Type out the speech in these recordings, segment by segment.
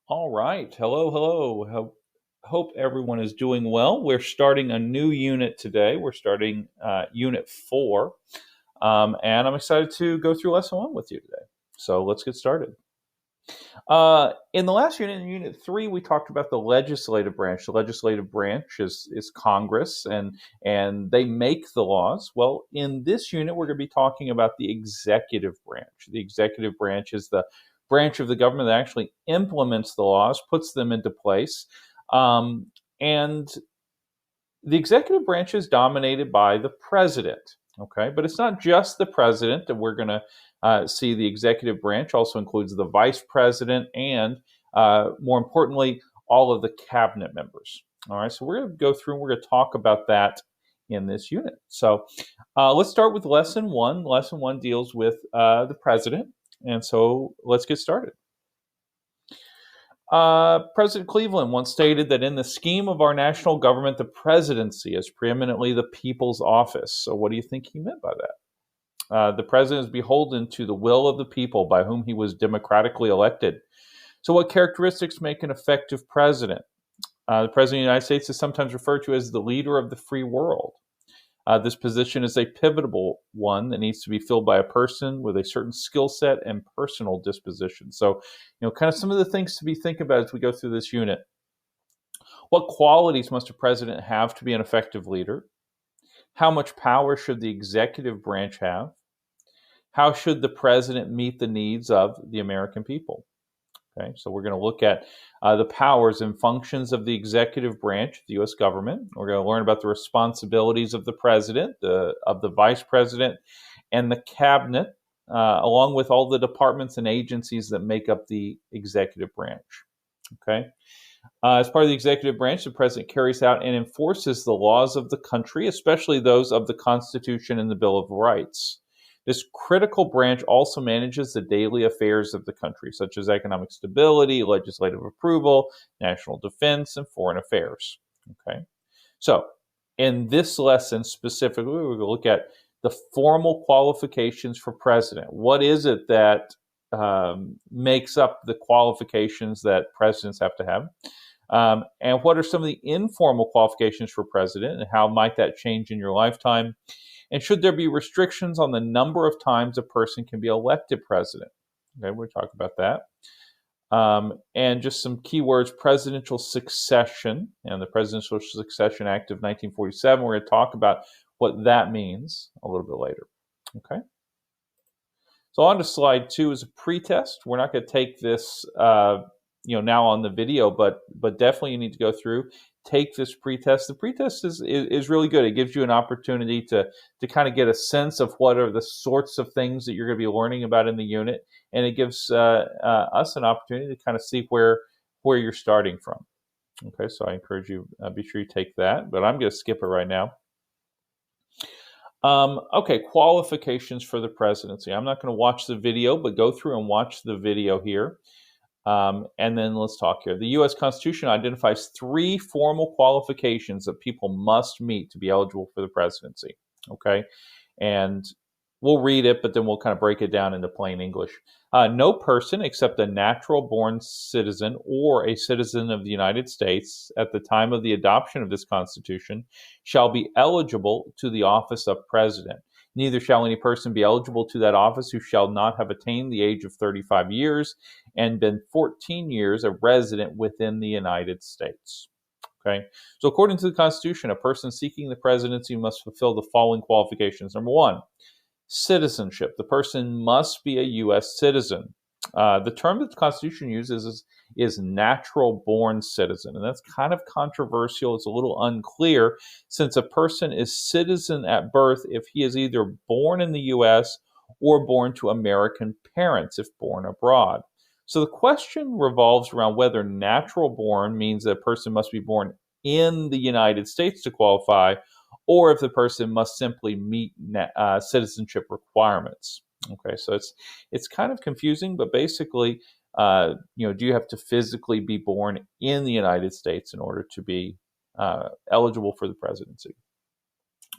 All right. Hello, hello. Hope everyone is doing well. We're starting a new unit today. We're starting Unit 4. And I'm excited to go through Lesson 1 with you today. So let's get started. In the last unit, in Unit 3, we talked about the legislative branch. The legislative branch is Congress, and they make the laws. Well, in this unit, we're going to be talking about the executive branch. The executive branch is the branch of the government that actually implements the laws, puts them into place. And the executive branch is dominated by the president. Okay, but it's not just the president that we're going to see. The executive branch also includes the vice president and, more importantly, all of the cabinet members. All right, so we're going to go through and we're going to talk about that in this unit. So let's start with Lesson 1. Lesson 1 deals with the president, and so let's get started. President Cleveland once stated that in the scheme of our national government, the presidency is preeminently the people's office. So, what do you think he meant by that? The president is beholden to the will of the people by whom he was democratically elected. So, what characteristics make an effective president? The president of the United States is sometimes referred to as the leader of the free world. This position is a pivotal one that needs to be filled by a person with a certain skill set and personal disposition. So, kind of some of the things to be thinking about as we go through this unit. What qualities must a president have to be an effective leader? How much power should the executive branch have? How should the president meet the needs of the American people? Okay, so we're going to look at the powers and functions of the executive branch, the U.S. government. We're going to learn about the responsibilities of the president, of the vice president, and the cabinet, along with all the departments and agencies that make up the executive branch. Okay. As part of the executive branch, the president carries out and enforces the laws of the country, especially those of the Constitution and the Bill of Rights. This critical branch also manages the daily affairs of the country, such as economic stability, legislative approval, national defense, and foreign affairs. Okay, so in this lesson specifically, we're going to look at the formal qualifications for president. What is it that makes up the qualifications that presidents have to have? And what are some of the informal qualifications for president, and how might that change in your lifetime? And should there be restrictions on the number of times a person can be elected president? Okay, we'll talk about that. And just some keywords: presidential succession and the Presidential Succession Act of 1947. We're going to talk about what that means a little bit later. Okay. So on to slide 2 is a pretest. We're not going to take this now on the video, but definitely you need to go through, take this pretest. The pretest is really good. It gives you an opportunity to kind of get a sense of what are the sorts of things that you're going to be learning about in the unit, and it gives us an opportunity to kind of see where you're starting from. Okay, so I encourage you, be sure you take that, but I'm going to skip it right now. Okay, qualifications for the presidency. I'm not going to watch the video, but go through and watch the video here. And then let's talk here. The U.S. Constitution identifies 3 formal qualifications that people must meet to be eligible for the presidency. Okay, and we'll read it, but then we'll kind of break it down into plain English. No person except a natural-born citizen or a citizen of the United States at the time of the adoption of this Constitution shall be eligible to the office of president. Neither shall any person be eligible to that office who shall not have attained the age of 35 years and been 14 years a resident within the United States. Okay, so according to the Constitution, a person seeking the presidency must fulfill the following qualifications. Number 1, citizenship. The person must be a U.S. citizen. The term that the Constitution uses is natural-born citizen, and that's kind of controversial. It's a little unclear, since a person is citizen at birth if he is either born in the U.S. or born to American parents if born abroad. So the question revolves around whether natural-born means that a person must be born in the United States to qualify, or if the person must simply meet citizenship requirements. Okay, so it's kind of confusing, but basically, do you have to physically be born in the United States in order to be eligible for the presidency?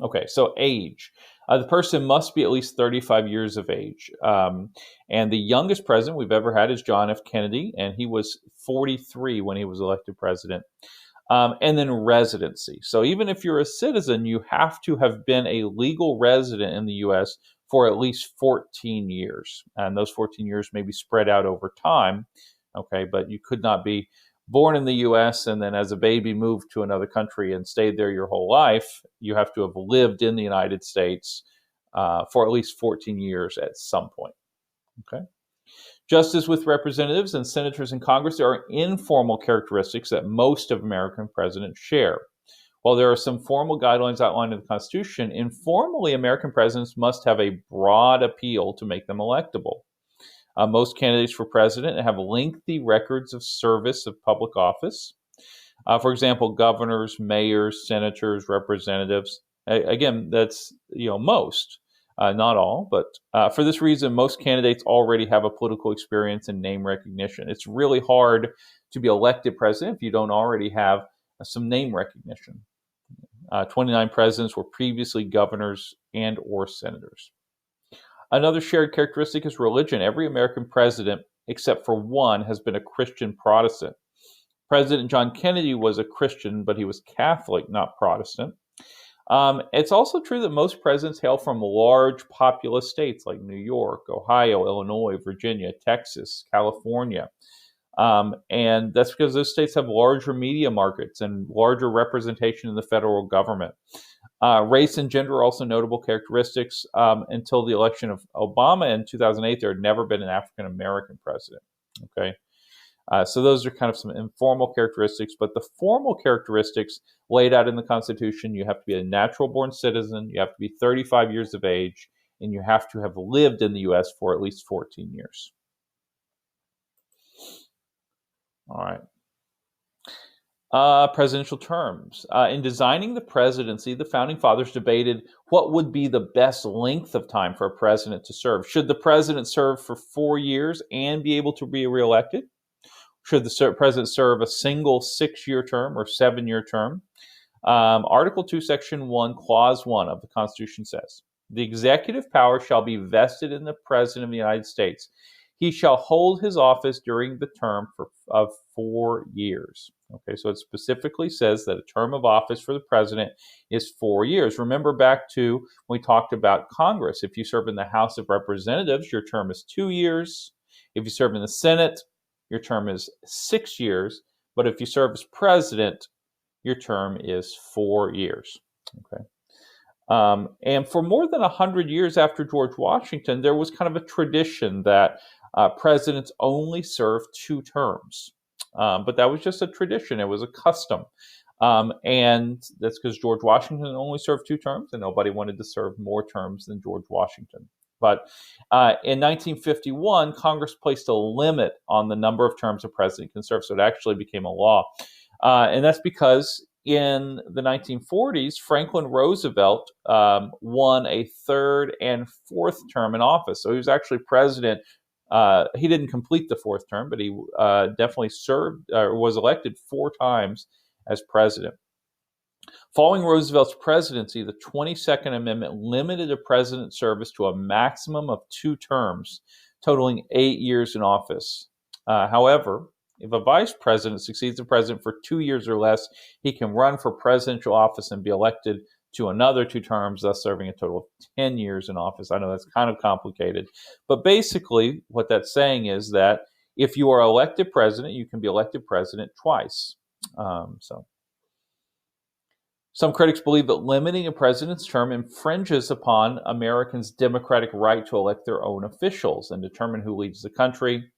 Okay, so age. The person must be at least 35 years of age. And the youngest president we've ever had is John F. Kennedy, and he was 43 when he was elected president. And then residency. So even if you're a citizen, you have to have been a legal resident in the U.S. for at least 14 years. And those 14 years may be spread out over time. Okay, but you could not be born in the U.S. and then as a baby moved to another country and stayed there your whole life. You have to have lived in the United States for at least 14 years at some point. Okay. Just as with representatives and senators in Congress, there are informal characteristics that most of American presidents share. While there are some formal guidelines outlined in the Constitution, informally, American presidents must have a broad appeal to make them electable. Most candidates for president have lengthy records of service of public office. For example, governors, mayors, senators, representatives. Again, that's most, not all, but for this reason, most candidates already have a political experience and name recognition. It's really hard to be elected president if you don't already have some name recognition. 29 presidents were previously governors and or senators. Another shared characteristic is religion. Every American president, except for one, has been a Christian Protestant. President John Kennedy was a Christian, but he was Catholic, not Protestant. It's also true that most presidents hail from large populous states like New York, Ohio, Illinois, Virginia, Texas, California. And that's because those states have larger media markets and larger representation in the federal government. Race and gender are also notable characteristics. Until the election of Obama in 2008, there had never been an African American president. Okay. So those are kind of some informal characteristics, but the formal characteristics laid out in the Constitution, you have to be a natural born citizen, you have to be 35 years of age, and you have to have lived in the U.S. for at least 14 years. All right. Presidential terms. In designing the presidency, the founding fathers debated what would be the best length of time for a president to serve. Should the president serve for 4 years and be able to be reelected? Should the president serve a single 6-year term or 7-year term? Article 2, Section 1, Clause 1 of the Constitution says, the executive power shall be vested in the President of the United States. He shall hold his office during the term of 4 years. Okay, so it specifically says that a term of office for the president is 4 years. Remember back to when we talked about Congress. If you serve in the House of Representatives, your term is 2 years. If you serve in the Senate, your term is 6 years. But if you serve as president, your term is 4 years. Okay. And for more than 100 years after George Washington, there was kind of a tradition that presidents only serve 2 terms. But that was just a tradition. It was a custom. And that's because George Washington only served 2 terms, and nobody wanted to serve more terms than George Washington. But in 1951, Congress placed a limit on the number of terms a president can serve, so it actually became a law. And that's because in the 1940s, Franklin Roosevelt won a 3rd and 4th term in office. So he was actually president. He didn't complete the 4th term, but he definitely served or was elected 4 times as president. Following Roosevelt's presidency, the 22nd Amendment limited a president's service to a maximum of 2 terms, totaling 8 years in office. However, if a vice president succeeds the president for 2 years or less, he can run for presidential office and be elected to another 2 terms, thus serving a total of 10 years in office. I know that's kind of complicated, but basically what that's saying is that if you are elected president, you can be elected president twice. Some critics believe that limiting a president's term infringes upon Americans' democratic right to elect their own officials and determine who leads the country.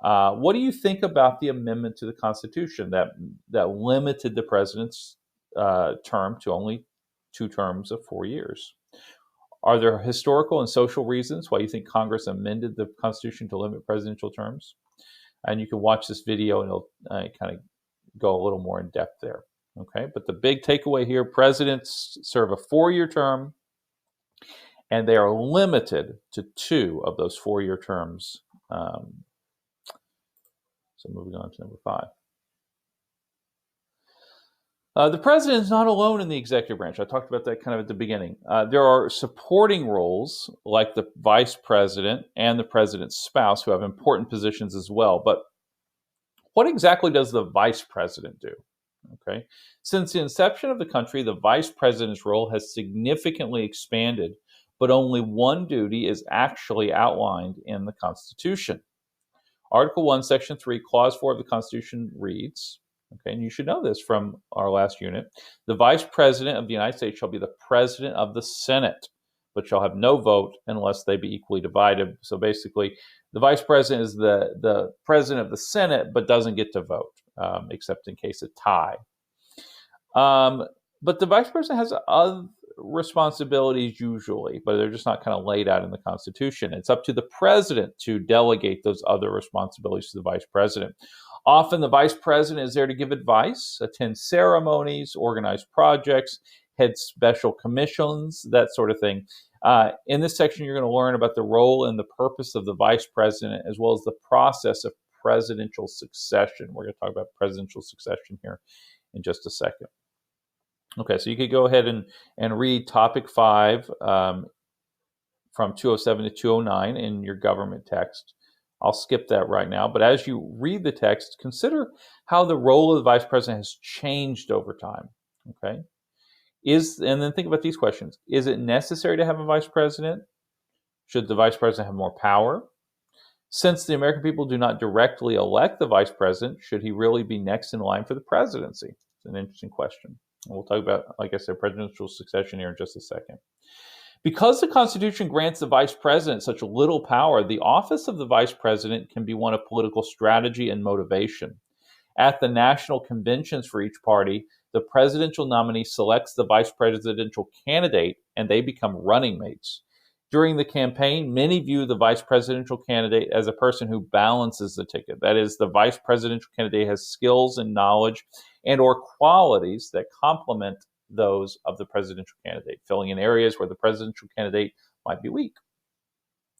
What do you think about the amendment to the Constitution that limited the president's term to only 2 terms of 4 years? Are there historical and social reasons why you think Congress amended the Constitution to limit presidential terms? And you can watch this video and it'll kind of go a little more in depth there. Okay, but the big takeaway here, presidents serve a 4-year term, and they are limited to 2 of those 4-year terms. So moving on to number 5. The president is not alone in the executive branch. I talked about that kind of at the beginning. There are supporting roles like the vice president and the president's spouse who have important positions as well. But what exactly does the vice president do? Okay. Since the inception of the country, the vice president's role has significantly expanded, but only one duty is actually outlined in the Constitution. Article 1, Section 3, Clause 4 of the Constitution reads, okay, and you should know this from our last unit, the Vice President of the United States shall be the President of the Senate, but shall have no vote unless they be equally divided. So basically, the Vice President is the President of the Senate, but doesn't get to vote, except in case of tie. But the Vice President has other responsibilities usually, but they're just not kind of laid out in the Constitution. It's up to the president to delegate those other responsibilities to the vice president. Often the vice president is there to give advice, attend ceremonies, organize projects, head special commissions, that sort of thing. In this section, you're going to learn about the role and the purpose of the vice president, as well as the process of presidential succession. We're going to talk about presidential succession here in just a second. Okay, so you could go ahead and read topic 5 from 207 to 209 in your government text. I'll skip that right now, but as you read the text, consider how the role of the vice president has changed over time. Okay, and then think about these questions. Is it necessary to have a vice president? Should the vice president have more power? Since the American people do not directly elect the vice president, should he really be next in line for the presidency? It's an interesting question. We'll talk about, like I said, presidential succession here in just a second. Because the Constitution grants the vice president such little power, the office of the vice president can be one of political strategy and motivation. At the national conventions for each party, the presidential nominee selects the vice presidential candidate and they become running mates. During the campaign, many view the vice presidential candidate as a person who balances the ticket. That is, the vice presidential candidate has skills and knowledge and or qualities that complement those of the presidential candidate, filling in areas where the presidential candidate might be weak.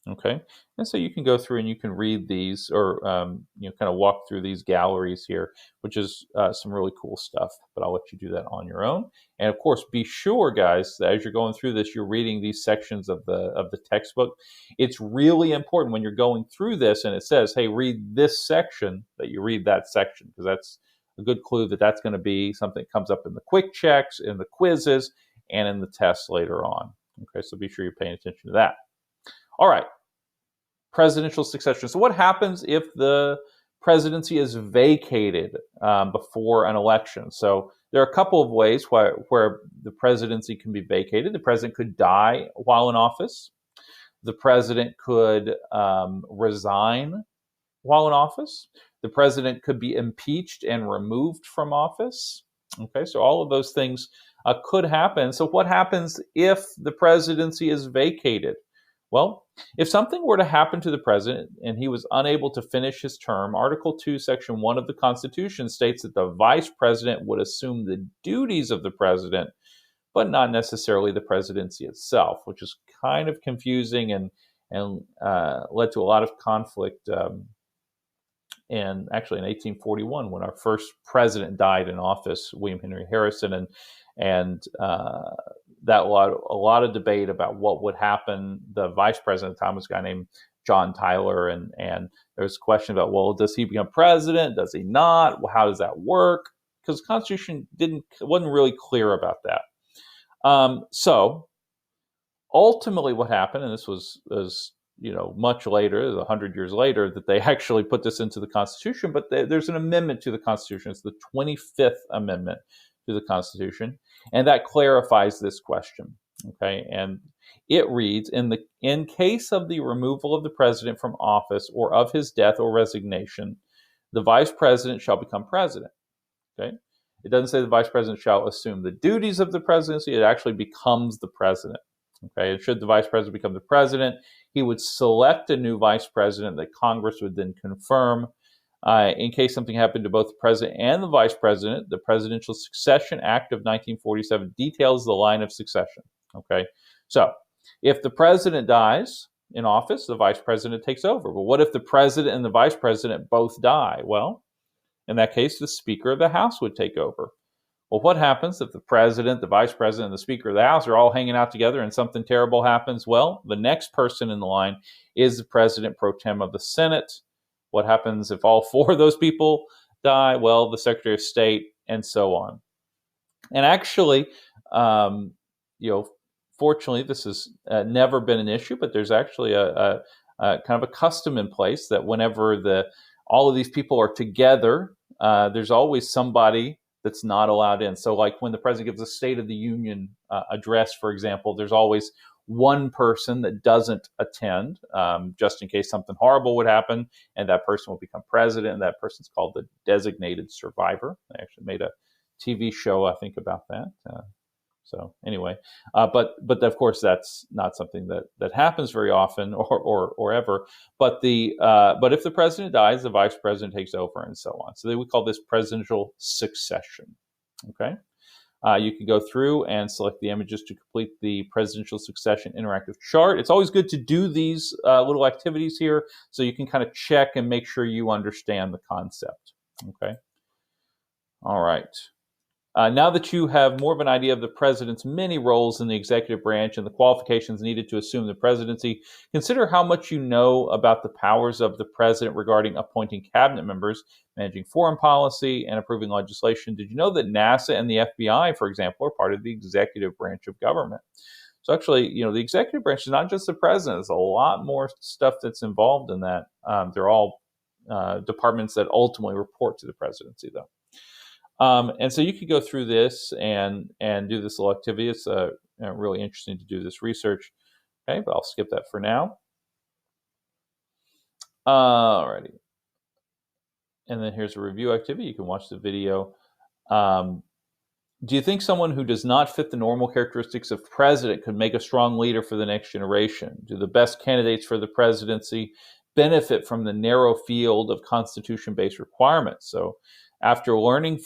Okay, and so you can go through and you can read these, or kind of walk through these galleries here, which is some really cool stuff. But I'll let you do that on your own. And of course, be sure, guys, that as you're going through this, you're reading these sections of the textbook. It's really important when you're going through this, and it says, "Hey, read this section," that you read that section, because that's a good clue that that's going to be something that comes up in the quick checks, in the quizzes, and in the tests later on. Okay, so be sure you're paying attention to that. All right, presidential succession. So what happens if the presidency is vacated before an election? So there are a couple of ways where the presidency can be vacated. The president could die while in office. The president could resign while in office. The president could be impeached and removed from office. Okay, so all of those things could happen. So what happens if the presidency is vacated? Well, if something were to happen to the president and he was unable to finish his term, Article 2, Section 1 of the Constitution states that the vice president would assume the duties of the president, but not necessarily the presidency itself, which is kind of confusing and led to a lot of conflict. And actually, in 1841, when our first president died in office, William Henry Harrison, and that a lot of debate about what would happen. The vice president at the time was a guy named John Tyler, and there was a question about, well, does he become president? Does he not? Well, how does that work? Because the Constitution wasn't really clear about that. So ultimately, what happened, and this was much later, 100 years later, that they actually put this into the Constitution. But there's an amendment to the Constitution. It's the 25th Amendment to the Constitution, and that clarifies this question. Okay, and it reads, in case of the removal of the president from office or of his death or resignation, the vice president shall become president. Okay, it doesn't say the vice president shall assume the duties of the presidency. It actually becomes the president. Okay, and should the vice president become the president, he would select a new vice president that Congress would then confirm. In case something happened to both the president and the vice president, the Presidential Succession Act of 1947 details the line of succession. Okay, so if the president dies in office, the vice president takes over. But what if the president and the vice president both die? Well, in that case, the Speaker of the House would take over. Well, what happens if the president, the vice president, and the speaker of the House are all hanging out together and something terrible happens? Well, the next person in the line is the president pro tem of the Senate. What happens if all four of those people die? Well, the Secretary of State, and so on. And actually, um, you know, fortunately, this has never been an issue, but there's actually a kind of a custom in place that whenever all of these people are together, there's always somebody that's not allowed in. So, like when the president gives a State of the Union address, for example, there's always one person that doesn't attend, just in case something horrible would happen, and that person will become president. And that person's called the designated survivor. They actually made a TV show, I think, about that. So anyway, but of course that's not something that happens very often or ever. But if the president dies, the vice president takes over and so on. So we call this presidential succession. Okay. You can go through and select the images to complete the presidential succession interactive chart. It's always good to do these little activities here so you can kind of check and make sure you understand the concept. Okay. All right. Now that you have more of an idea of the president's many roles in the executive branch and the qualifications needed to assume the presidency, consider how much you know about the powers of the president regarding appointing cabinet members, managing foreign policy, and approving legislation. Did you know that NASA and the FBI, for example, are part of the executive branch of government? So actually, the executive branch is not just the president. There's a lot more stuff that's involved in that. They're all departments that ultimately report to the presidency, though. And so you could go through this and do this little activity. It's really interesting to do this research. Okay, but I'll skip that for now. Alrighty. And then here's a review activity. You can watch the video. Do you think someone who does not fit the normal characteristics of president could make a strong leader for the next generation? Do the best candidates for the presidency benefit from the narrow field of constitution-based requirements? So after learning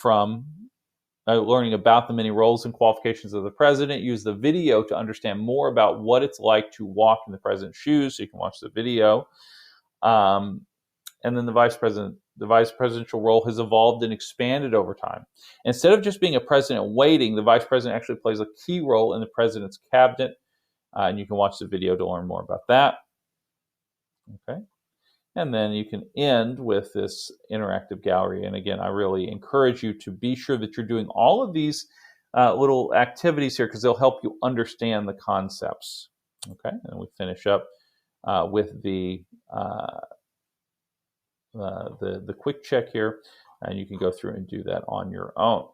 about the many roles and qualifications of the president, use the video to understand more about what it's like to walk in the president's shoes. So you can watch the video. And then the vice presidential role has evolved and expanded over time. Instead of just being a president waiting, the vice president actually plays a key role in the president's cabinet. And you can watch the video to learn more about that. Okay. And then you can end with this interactive gallery. And again, I really encourage you to be sure that you're doing all of these little activities here because they'll help you understand the concepts. Okay, and we finish up with the quick check here, and you can go through and do that on your own.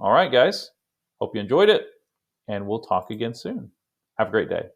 All right, guys. Hope you enjoyed it, and we'll talk again soon. Have a great day.